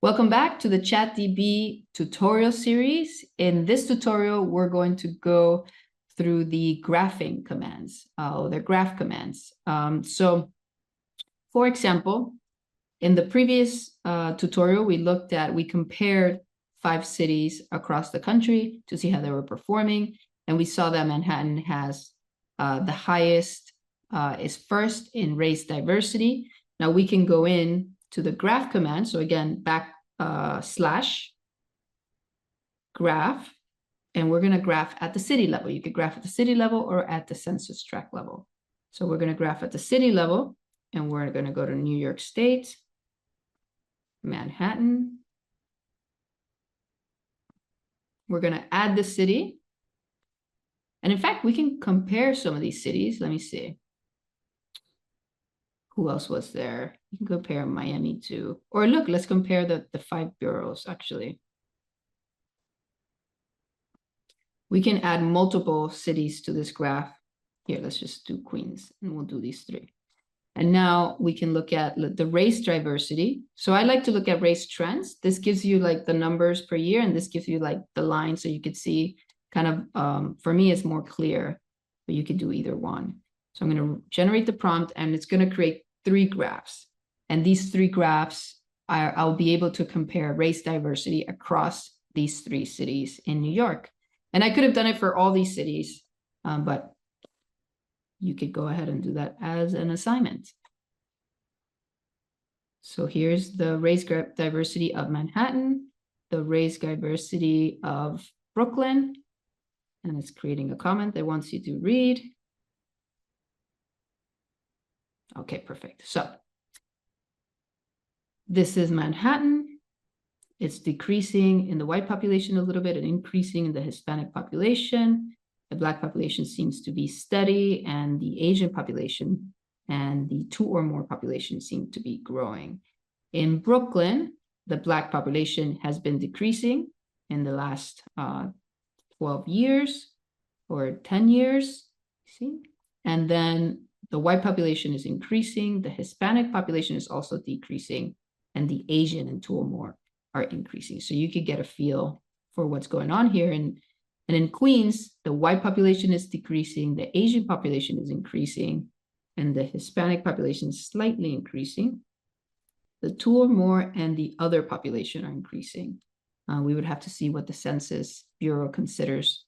Welcome back to the ChatDB tutorial series. In this tutorial, we're going to go through the graphing commands, the graph commands. So, for example, in the previous tutorial, we compared 5 cities across the country to see how they were performing. And we saw that Manhattan has the highest, is first in race diversity. Now we can go in to the graph command. So again, slash graph, and we're going to graph at the city level. You could graph at the city level or at the census tract level. So we're going to graph at the city level, and we're going to go to New York State, Manhattan. We're going to add the city. And in fact, we can compare some of these cities. Let me see. Who else was there? You can compare Miami to, or look, let's compare the 5 boroughs, actually. We can add multiple cities to this graph. Here, let's just do Queens, and we'll do these 3. And now we can look at the race diversity. So I like to look at race trends. This gives you like the numbers per year, and this gives you like the line, so you could see kind of, for me, it's more clear, but you could do either one. So I'm going to generate the prompt, and it's going to create 3 graphs. And these 3 graphs, I'll be able to compare race diversity across these 3 cities in New York. And I could have done it for all these cities, but you could go ahead and do that as an assignment. So here's the race diversity of Manhattan, the race diversity of Brooklyn, and it's creating a comment that wants you to read. Okay, perfect. So this is Manhattan. It's decreasing in the white population a little bit and increasing in the Hispanic population. The Black population seems to be steady, and the Asian population and the 2 or more population seem to be growing. In Brooklyn, the Black population has been decreasing in the last 12 years or 10 years, see? And then the white population is increasing, the Hispanic population is also decreasing, and the Asian and 2 or more are increasing. So you could get a feel for what's going on here. And in Queens, the white population is decreasing, the Asian population is increasing, and the Hispanic population is slightly increasing. The 2 or more and the other population are increasing. We would have to see what the Census Bureau considers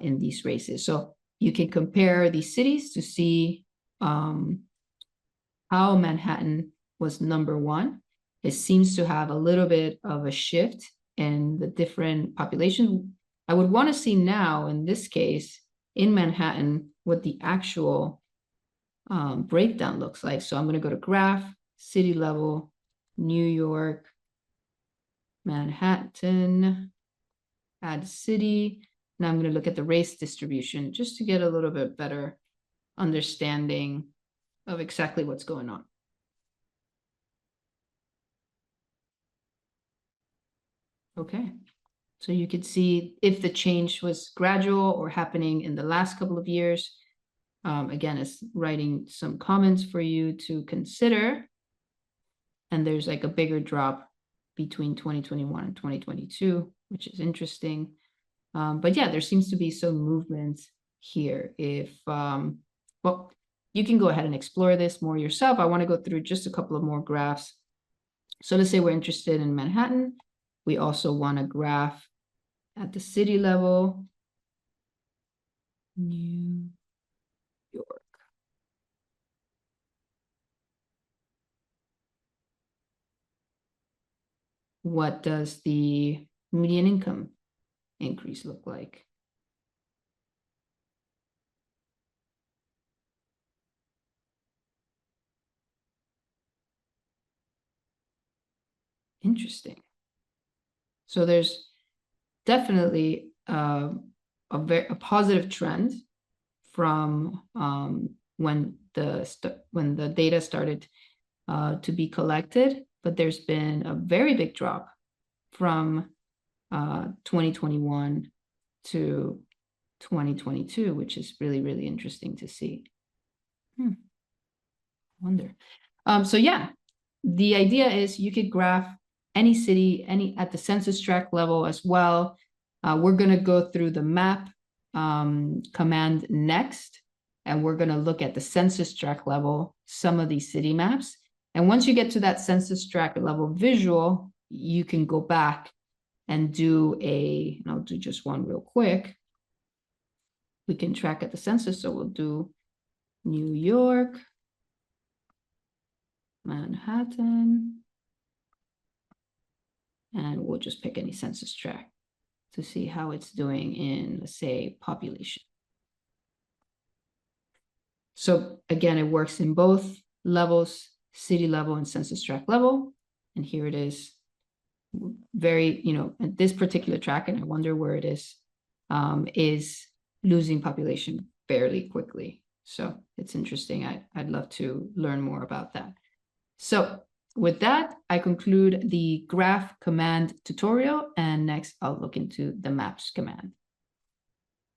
in these races. So you can compare these cities to see how Manhattan was number 1. It seems to have a little bit of a shift in the different population. I would want to see now, in this case, in Manhattan, what the actual breakdown looks like. So I'm going to go to graph, city level, New York, Manhattan, add city. Now I'm going to look at the race distribution just to get a little bit better understanding of exactly what's going on. Okay, so you could see if the change was gradual or happening in the last couple of years. Again, it's writing some comments for you to consider. And there's like a bigger drop between 2021 and 2022, which is interesting. But yeah, there seems to be some movement here. If, well, you can go ahead and explore this more yourself. I want to go through just a couple of more graphs. So let's say we're interested in Manhattan. We also want to graph at the city level, New York. What does the median income increase look like? Interesting. So there's definitely a positive trend from when the data started to be collected, but there's been a very big drop from 2021 to 2022, which is really, really interesting to see. I wonder. So yeah, the idea is you could graph any city, at the census tract level as well. We're going to go through the map command next, and we're going to look at the census tract level, some of these city maps. And once you get to that census tract level visual, you can go back and do and I'll do just one real quick. We can track at the census, so we'll do New York, Manhattan, and we'll just pick any census tract to see how it's doing in, let's say, population. So again, it works in both levels, city level and census tract level. And here it is, very, at this particular tract, and I wonder where it is losing population fairly quickly. So it's interesting. I'd love to learn more about that. So with that, I conclude the graph command tutorial, and next I'll look into the maps command.